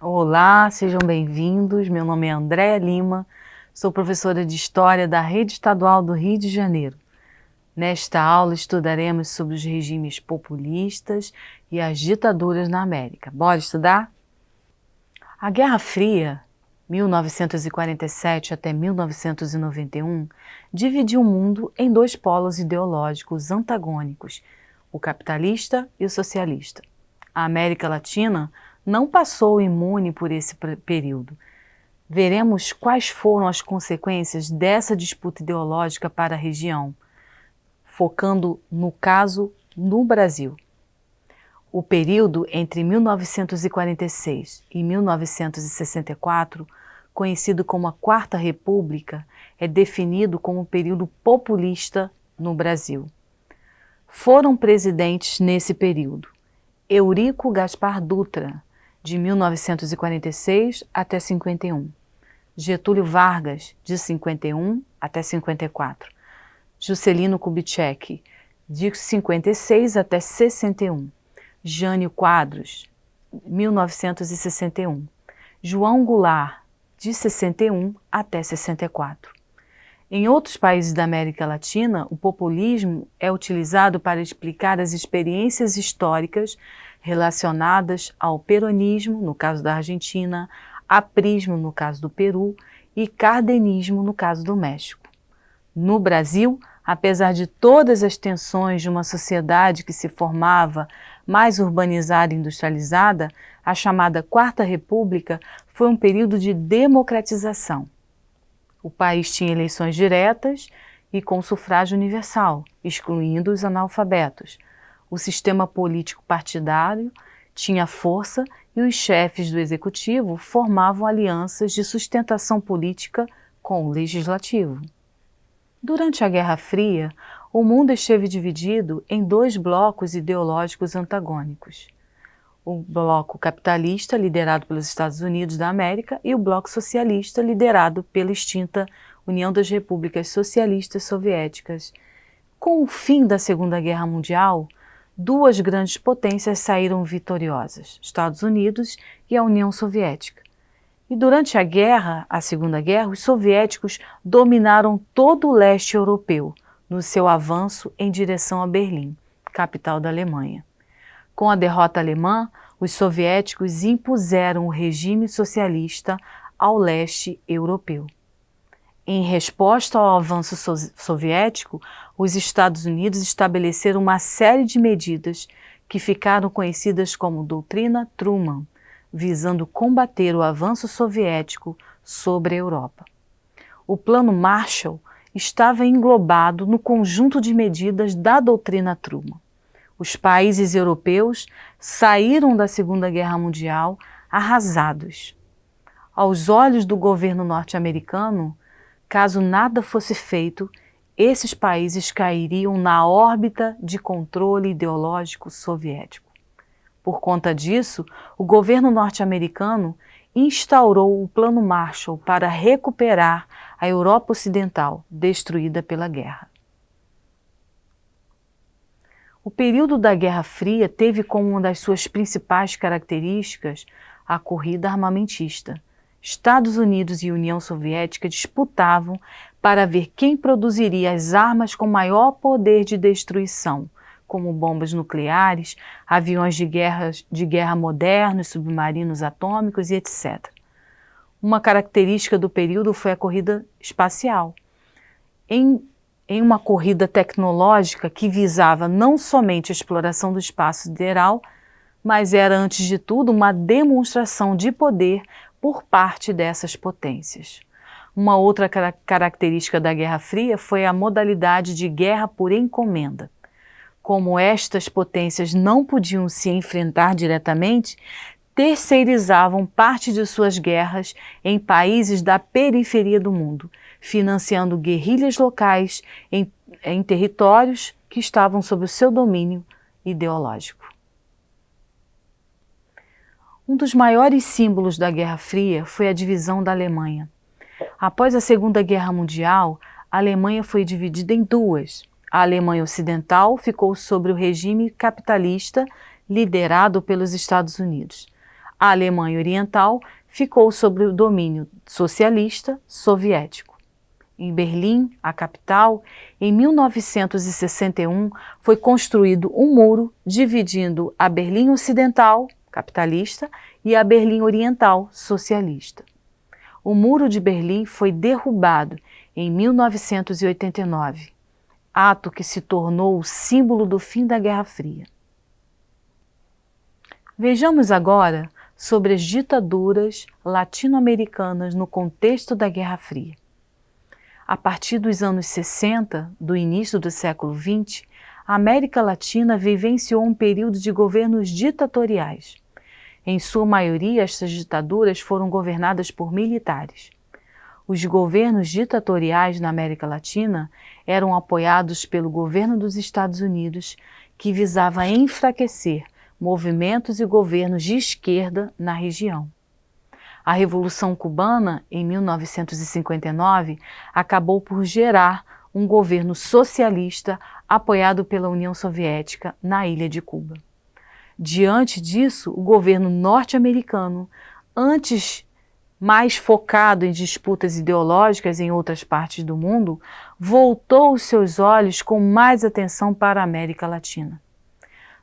Olá, sejam bem-vindos. Meu nome é Andréa Lima, sou professora de História da Rede Estadual do Rio de Janeiro. Nesta aula estudaremos sobre os regimes populistas e as ditaduras na América. Bora estudar? A Guerra Fria, 1947 até 1991, dividiu o mundo em dois polos ideológicos antagônicos, o capitalista e o socialista. A América Latina não passou imune por esse período. Veremos quais foram as consequências dessa disputa ideológica para a região, focando no caso no Brasil. O período entre 1946 e 1964, conhecido como a Quarta República, é definido como um período populista no Brasil. Foram presidentes nesse período Eurico Gaspar Dutra, de 1946 até 51, Getúlio Vargas, de 51 até 54, Juscelino Kubitschek, de 56 até 61, Jânio Quadros, 1961, João Goulart, de 61 até 64. Em outros países da América Latina, o populismo é utilizado para explicar as experiências históricas relacionadas ao peronismo, no caso da Argentina, aprismo, no caso do Peru, e cardenismo, no caso do México. No Brasil, apesar de todas as tensões de uma sociedade que se formava mais urbanizada e industrializada, a chamada Quarta República foi um período de democratização. O país tinha eleições diretas e com sufrágio universal, excluindo os analfabetos. O sistema político partidário tinha força e os chefes do executivo formavam alianças de sustentação política com o legislativo. Durante a Guerra Fria, o mundo esteve dividido em dois blocos ideológicos antagônicos. O bloco capitalista, liderado pelos Estados Unidos da América, e o bloco socialista, liderado pela extinta União das Repúblicas Socialistas Soviéticas. Com o fim da Segunda Guerra Mundial, duas grandes potências saíram vitoriosas, Estados Unidos e a União Soviética. E durante a Segunda Guerra, os soviéticos dominaram todo o leste europeu, no seu avanço em direção a Berlim, capital da Alemanha. Com a derrota alemã, os soviéticos impuseram o regime socialista ao leste europeu. Em resposta ao avanço soviético, os Estados Unidos estabeleceram uma série de medidas que ficaram conhecidas como Doutrina Truman, visando combater o avanço soviético sobre a Europa. O Plano Marshall estava englobado no conjunto de medidas da Doutrina Truman. Os países europeus saíram da Segunda Guerra Mundial arrasados. Aos olhos do governo norte-americano, caso nada fosse feito, esses países cairiam na órbita de controle ideológico soviético. Por conta disso, o governo norte-americano instaurou o Plano Marshall para recuperar a Europa Ocidental, destruída pela guerra. O período da Guerra Fria teve como uma das suas principais características a corrida armamentista. Estados Unidos e União Soviética disputavam para ver quem produziria as armas com maior poder de destruição, como bombas nucleares, aviões de guerra modernos, submarinos atômicos e etc. Uma característica do período foi a corrida espacial. Em uma corrida tecnológica que visava não somente a exploração do espaço sideral, mas era, antes de tudo, uma demonstração de poder por parte dessas potências. Uma outra característica da Guerra Fria foi a modalidade de guerra por encomenda. Como estas potências não podiam se enfrentar diretamente, terceirizavam parte de suas guerras em países da periferia do mundo, financiando guerrilhas locais em territórios que estavam sob o seu domínio ideológico. Um dos maiores símbolos da Guerra Fria foi a divisão da Alemanha. Após a Segunda Guerra Mundial, a Alemanha foi dividida em duas. A Alemanha Ocidental ficou sob o regime capitalista liderado pelos Estados Unidos. A Alemanha Oriental ficou sob o domínio socialista soviético. Em Berlim, a capital, em 1961, foi construído um muro dividindo a Berlim Ocidental, capitalista, e a Berlim Oriental, socialista. O Muro de Berlim foi derrubado em 1989, ato que se tornou o símbolo do fim da Guerra Fria. Vejamos agora sobre as ditaduras latino-americanas no contexto da Guerra Fria. A partir dos anos 60, do início do século XX, a América Latina vivenciou um período de governos ditatoriais. Em sua maioria, estas ditaduras foram governadas por militares. Os governos ditatoriais na América Latina eram apoiados pelo governo dos Estados Unidos, que visava enfraquecer movimentos e governos de esquerda na região. A Revolução Cubana, em 1959, acabou por gerar um governo socialista apoiado pela União Soviética na ilha de Cuba. Diante disso, o governo norte-americano, antes mais focado em disputas ideológicas em outras partes do mundo, voltou os seus olhos com mais atenção para a América Latina.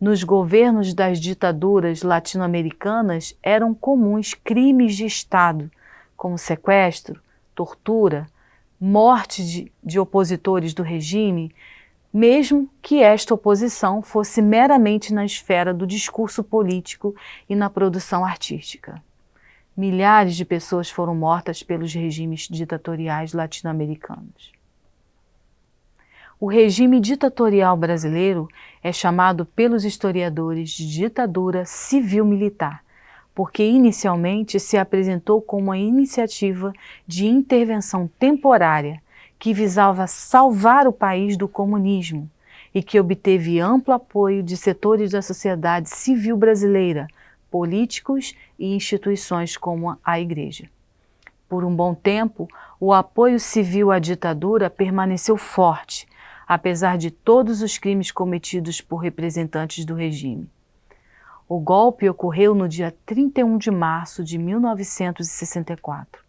Nos governos das ditaduras latino-americanas eram comuns crimes de Estado, como sequestro, tortura, morte de opositores do regime, mesmo que esta oposição fosse meramente na esfera do discurso político e na produção artística. Milhares de pessoas foram mortas pelos regimes ditatoriais latino-americanos. O regime ditatorial brasileiro é chamado pelos historiadores de ditadura civil-militar, porque inicialmente se apresentou como uma iniciativa de intervenção temporária que visava salvar o país do comunismo e que obteve amplo apoio de setores da sociedade civil brasileira, políticos e instituições como a Igreja. Por um bom tempo, o apoio civil à ditadura permaneceu forte, apesar de todos os crimes cometidos por representantes do regime. O golpe ocorreu no dia 31 de março de 1964.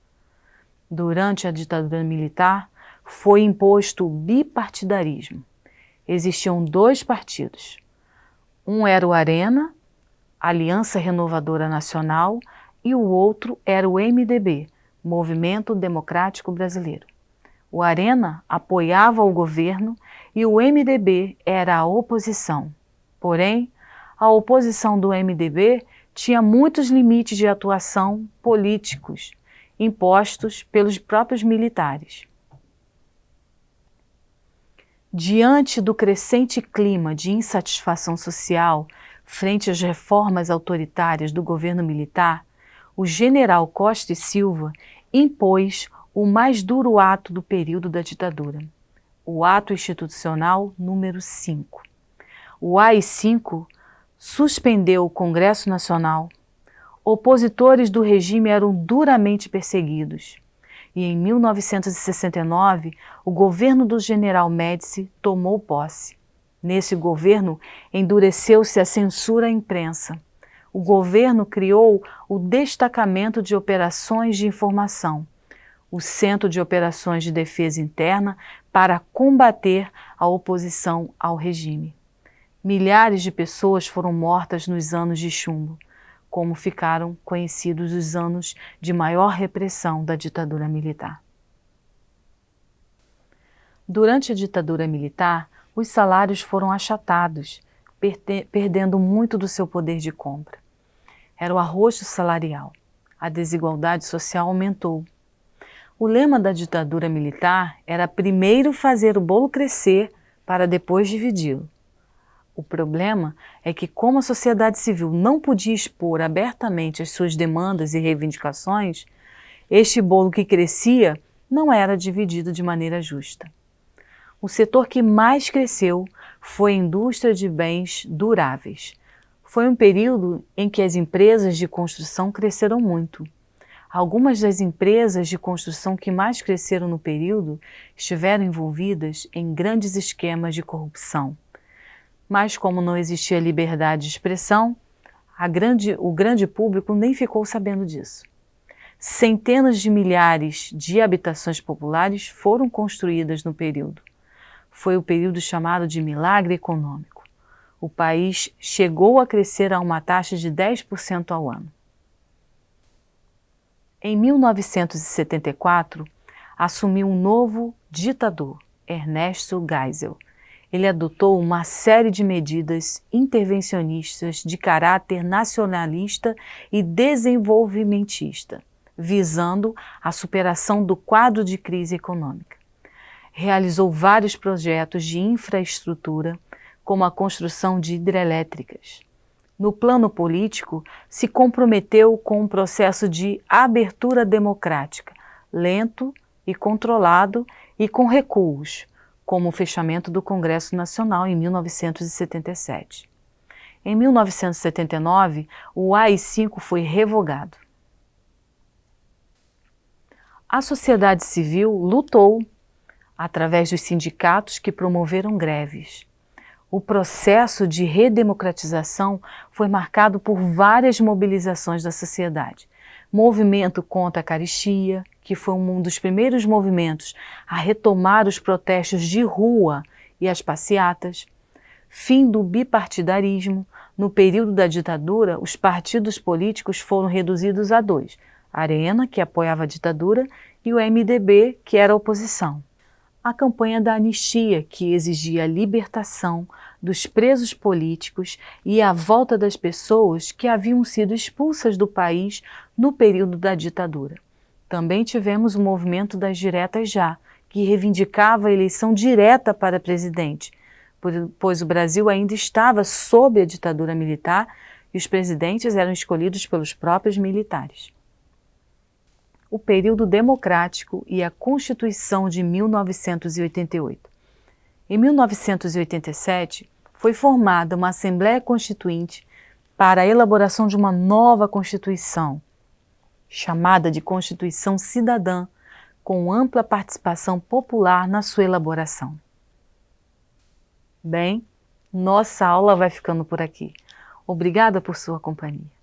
Durante a ditadura militar, foi imposto o bipartidarismo. Existiam dois partidos. Um era o Arena, Aliança Renovadora Nacional, e o outro era o MDB, Movimento Democrático Brasileiro. O Arena apoiava o governo e o MDB era a oposição. Porém, a oposição do MDB tinha muitos limites de atuação políticos impostos pelos próprios militares. Diante do crescente clima de insatisfação social frente às reformas autoritárias do governo militar, o general Costa e Silva impôs o mais duro ato do período da ditadura, o Ato Institucional número 5. O AI-5 suspendeu o Congresso Nacional. Opositores do regime eram duramente perseguidos. E em 1969, o governo do general Médici tomou posse. Nesse governo, endureceu-se a censura à imprensa. O governo criou o Destacamento de Operações de Informação, o Centro de Operações de Defesa Interna, para combater a oposição ao regime. Milhares de pessoas foram mortas nos anos de chumbo, como ficaram conhecidos os anos de maior repressão da ditadura militar. Durante a ditadura militar, os salários foram achatados, perdendo muito do seu poder de compra. Era o arroxo salarial. A desigualdade social aumentou. O lema da ditadura militar era primeiro fazer o bolo crescer para depois dividi-lo. O problema é que, como a sociedade civil não podia expor abertamente as suas demandas e reivindicações, este bolo que crescia não era dividido de maneira justa. O setor que mais cresceu foi a indústria de bens duráveis. Foi um período em que as empresas de construção cresceram muito. Algumas das empresas de construção que mais cresceram no período estiveram envolvidas em grandes esquemas de corrupção. Mas como não existia liberdade de expressão, o grande público nem ficou sabendo disso. Centenas de milhares de habitações populares foram construídas no período. Foi o período chamado de milagre econômico. O país chegou a crescer a uma taxa de 10% ao ano. Em 1974, assumiu um novo ditador, Ernesto Geisel. Ele adotou uma série de medidas intervencionistas de caráter nacionalista e desenvolvimentista, visando a superação do quadro de crise econômica. Realizou vários projetos de infraestrutura, como a construção de hidrelétricas. No plano político, se comprometeu com um processo de abertura democrática, lento e controlado e com recuos, como o fechamento do Congresso Nacional em 1977. Em 1979, o AI-5 foi revogado. A sociedade civil lutou através dos sindicatos que promoveram greves. O processo de redemocratização foi marcado por várias mobilizações da sociedade. Movimento contra a carestia, que foi um dos primeiros movimentos a retomar os protestos de rua e as passeatas. Fim do bipartidarismo. No período da ditadura, os partidos políticos foram reduzidos a dois: a Arena, que apoiava a ditadura, e o MDB, que era a oposição. A campanha da anistia, que exigia a libertação dos presos políticos e a volta das pessoas que haviam sido expulsas do país no período da ditadura. Também tivemos o movimento das diretas já, que reivindicava a eleição direta para presidente, pois o Brasil ainda estava sob a ditadura militar e os presidentes eram escolhidos pelos próprios militares. O período democrático e a Constituição de 1988. Em 1987, foi formada uma Assembleia Constituinte para a elaboração de uma nova Constituição, chamada de Constituição Cidadã, com ampla participação popular na sua elaboração. Bem, nossa aula vai ficando por aqui. Obrigada por sua companhia.